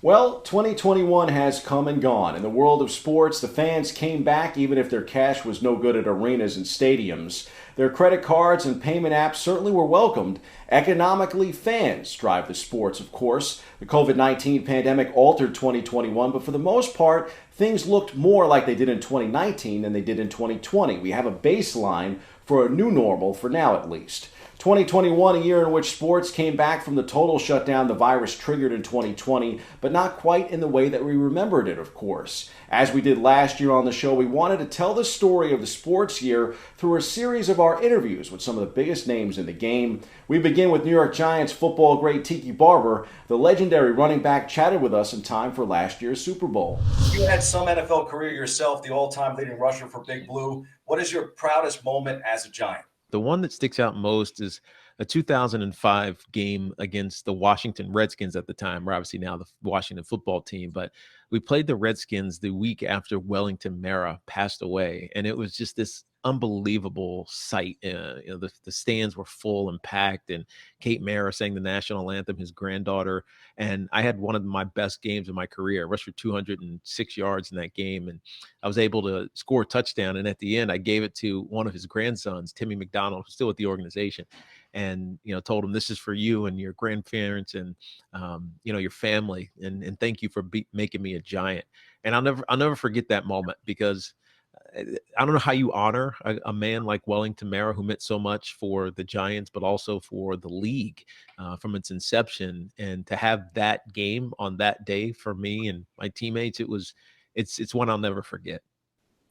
Well, 2021 has come and gone. In the world of sports, the fans came back even if their cash was no good at arenas and stadiums. Their credit cards and payment apps certainly were welcomed. Economically, fans drive the sports, of course. The COVID 19 pandemic altered 2021, but for the most part, things looked more like they did in 2019 than they did in 2020. We have a baseline for a new normal, for now at least. 2021, a year in which sports came back from the total shutdown the virus triggered in 2020, but not quite in the way that we remembered it, of course. As we did last year on the show, we wanted to tell the story of the sports year through a series of our interviews with some of the biggest names in the game. We begin with New York Giants football great Tiki Barber. The legendary running back chatted with us in time for last year's Super Bowl. You had some NFL career yourself, the all-time leading rusher for Big Blue. What is your proudest moment as a Giant? The one that sticks out most is a 2005 game against the Washington Redskins at the time. We're obviously now the Washington football team, but we played the Redskins the week after Wellington Mara passed away. And it was just this unbelievable sight. The stands were full and packed, and Kate Mara sang the national anthem, his granddaughter. And I had one of my best games of my career. I rushed for 206 yards in that game, and I was able to score a touchdown. And at the end, I gave it to one of his grandsons, Timmy McDonald, who's still with the organization, and told him, this is for you and your grandparents and your family, and thank you for making me a Giant. And I'll never forget that moment, because I don't know how you honor a man like Wellington Mara, who meant so much for the Giants, but also for the league from its inception. And to have that game on that day for me and my teammates, it's one I'll never forget.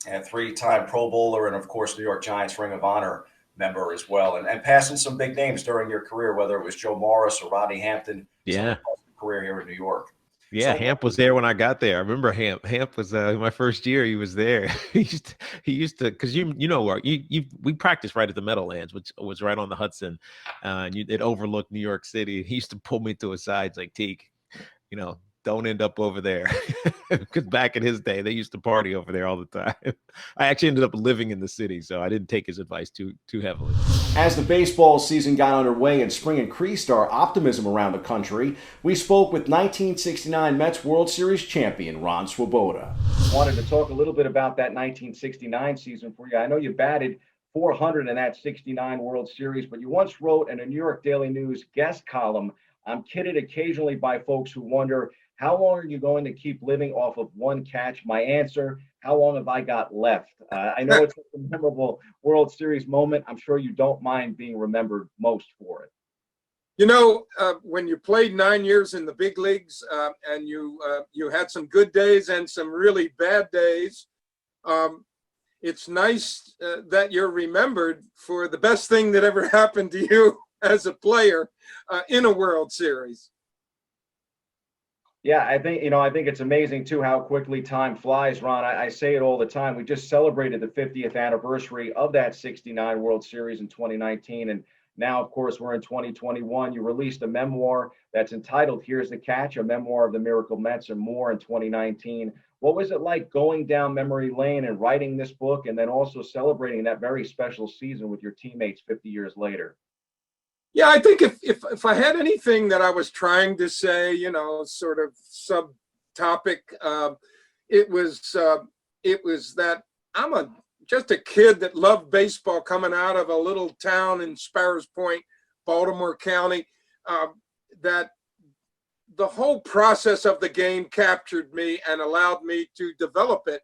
And three-time Pro Bowler, and of course, New York Giants Ring of Honor member as well, and passing some big names during your career, whether it was Joe Morris or Rodney Hampton. Yeah. Career here in New York. Yeah, so, Hamp was there when I got there. I remember Hamp. Hamp was my first year. He was there. he used to, because we practiced right at the Meadowlands, which was right on the Hudson, and it overlooked New York City. He used to pull me to his sides like, Teak, don't end up over there, because back in his day, they used to party over there all the time. I actually ended up living in the city, so I didn't take his advice too heavily. As the baseball season got underway and spring increased our optimism around the country, we spoke with 1969 Mets World Series champion Ron Swoboda. Wanted to talk a little bit about that 1969 season for you. I know you batted .400 in that 69 World Series, but you once wrote in a New York Daily News guest column, "I'm kidded occasionally by folks who wonder, how long are you going to keep living off of one catch?" My answer, how long have I got left? I know it's a memorable World Series moment. I'm sure you don't mind being remembered most for it. When you played 9 years in the big leagues and you had some good days and some really bad days, it's nice that you're remembered for the best thing that ever happened to you as a player in a World Series. Yeah, I think it's amazing too how quickly time flies, Ron. I say it all the time. We just celebrated the 50th anniversary of that 69 World Series in 2019, and now, of course, we're in 2021. You released a memoir that's entitled "Here's the Catch," a memoir of the Miracle Mets and more in 2019. What was it like going down memory lane and writing this book, and then also celebrating that very special season with your teammates 50 years later? Yeah, I think if I had anything that I was trying to say, sort of subtopic, it was that I'm just a kid that loved baseball coming out of a little town in Sparrows Point, Baltimore County. That the whole process of the game captured me and allowed me to develop it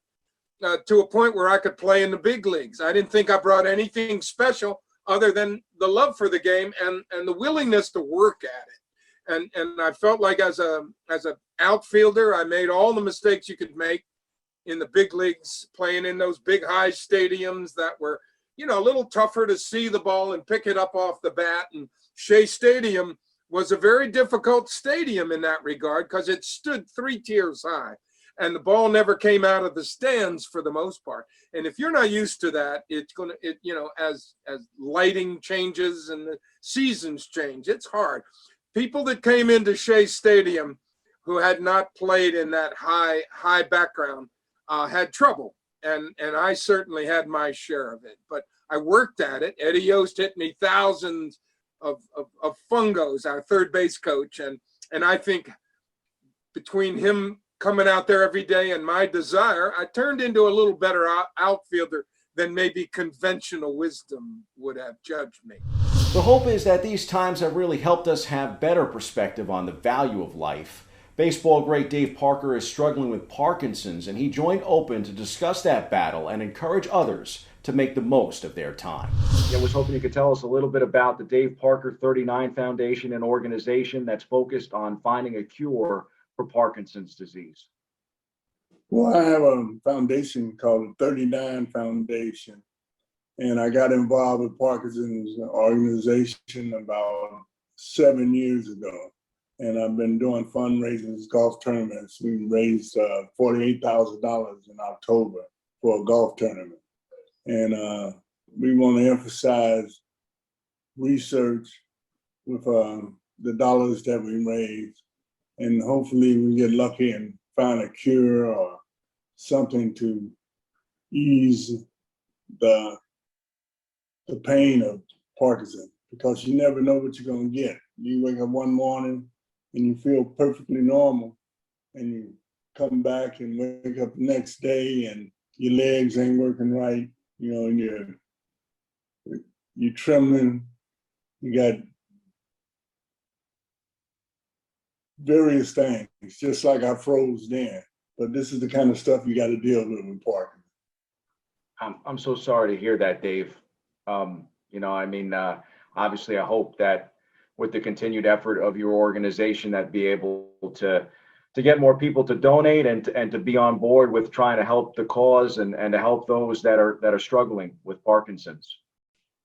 to a point where I could play in the big leagues. I didn't think I brought anything special other than the love for the game and the willingness to work at it. And I felt like as an outfielder, I made all the mistakes you could make in the big leagues, playing in those big high stadiums that were, a little tougher to see the ball and pick it up off the bat. And Shea Stadium was a very difficult stadium in that regard because it stood 3 tiers high. And the ball never came out of the stands for the most part. And if you're not used to that, it's going to, as lighting changes and the seasons change, it's hard. People that came into Shea Stadium who had not played in that high background had trouble. And I certainly had my share of it. But I worked at it. Eddie Yost hit me thousands of fungos, our third base coach. And I think between him coming out there every day and my desire, I turned into a little better outfielder than maybe conventional wisdom would have judged me. The hope is that these times have really helped us have better perspective on the value of life. Baseball great Dave Parker is struggling with Parkinson's, and he joined Open to discuss that battle and encourage others to make the most of their time. I was hoping you could tell us a little bit about the Dave Parker 39 Foundation, an organization that's focused on finding a cure for Parkinson's disease. Well, I have a foundation called the 39 Foundation, and I got involved with Parkinson's organization about 7 years ago. And I've been doing fundraising, golf tournaments. We raised $48,000 in October for a golf tournament. And we want to emphasize research with the dollars that we raise. And hopefully we get lucky and find a cure or something to ease the pain of Parkinson's, because you never know what you're going to get. You wake up one morning and you feel perfectly normal, and you come back and wake up the next day and your legs ain't working right, you know, and you're trembling. You got various things, just like I froze then. But this is the kind of stuff you got to deal with Parkinson's. I'm so sorry to hear that, Dave. Obviously, I hope that with the continued effort of your organization, that be able to get more people to donate and to be on board with trying to help the cause and to help those that are struggling with Parkinson's.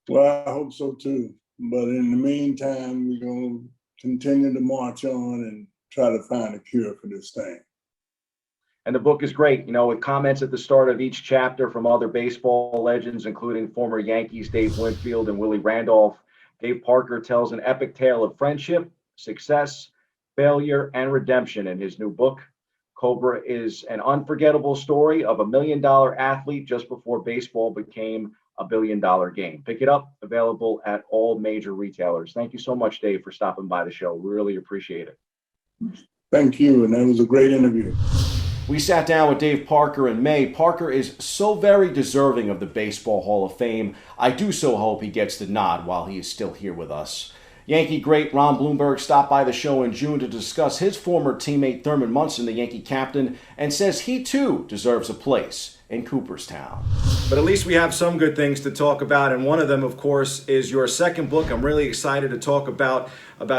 Well, I hope so too. But in the meantime, we're going to continue to march on and try to find a cure for this thing. And the book is great, with comments at the start of each chapter from other baseball legends, including former Yankees Dave Winfield and Willie Randolph. Dave Parker tells an epic tale of friendship, success, failure, and redemption in his new book. Cobra is an unforgettable story of a $1 million athlete just before baseball became a $1 billion game. Pick it up, available at all major retailers. Thank you so much, Dave, for stopping by the show. We really appreciate it. Thank you, and that was a great interview. We sat down with Dave Parker in May. Parker is so very deserving of the Baseball Hall of Fame. I do so hope he gets the nod while he is still here with us. Yankee great Ron Blomberg stopped by the show in June to discuss his former teammate Thurman Munson, the Yankee captain, and says he too deserves a place in Cooperstown. But at least we have some good things to talk about, and one of them, of course, is your second book. I'm really excited to talk about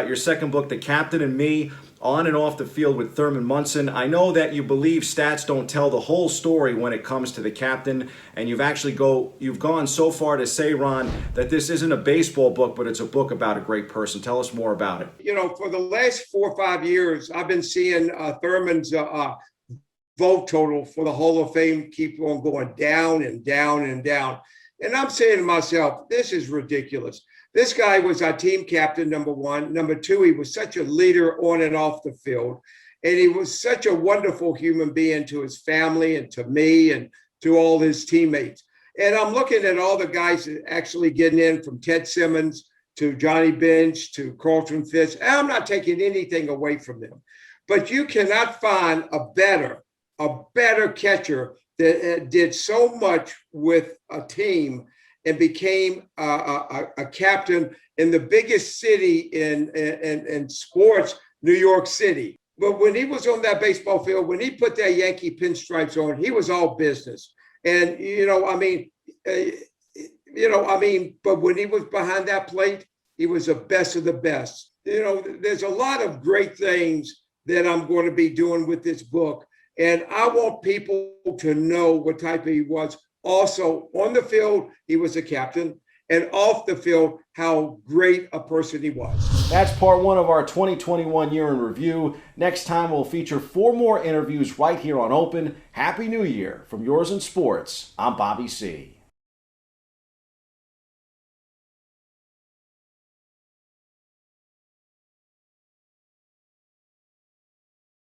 your second book, The Captain and Me, on and off the field with Thurman Munson. I know that you believe stats don't tell the whole story when it comes to the captain, and you've gone so far to say, Ron, that this isn't a baseball book, but it's a book about a great person. Tell us more about it. For the last 4 or 5 years, I've been seeing Thurman's vote total for the Hall of Fame keep on going down and down and down. And I'm saying to myself, this is ridiculous. This guy was our team captain, number one. Number two, he was such a leader on and off the field. And he was such a wonderful human being to his family and to me and to all his teammates. And I'm looking at all the guys that actually getting in, from Ted Simmons to Johnny Bench to Carlton Fisk. And I'm not taking anything away from them. But you cannot find a better catcher that did so much with a team and became a captain in the biggest city in sports, New York City. But when he was on that baseball field, when he put that Yankee pinstripes on, he was all business. And, but when he was behind that plate, he was the best of the best. There's a lot of great things that I'm going to be doing with this book. And I want people to know what type he was. Also, on the field, he was a captain, and off the field, how great a person he was. That's part one of our 2021 year in review. Next time, we'll feature 4 more interviews right here on Open. Happy New Year from Yours in Sports. I'm Bobby C.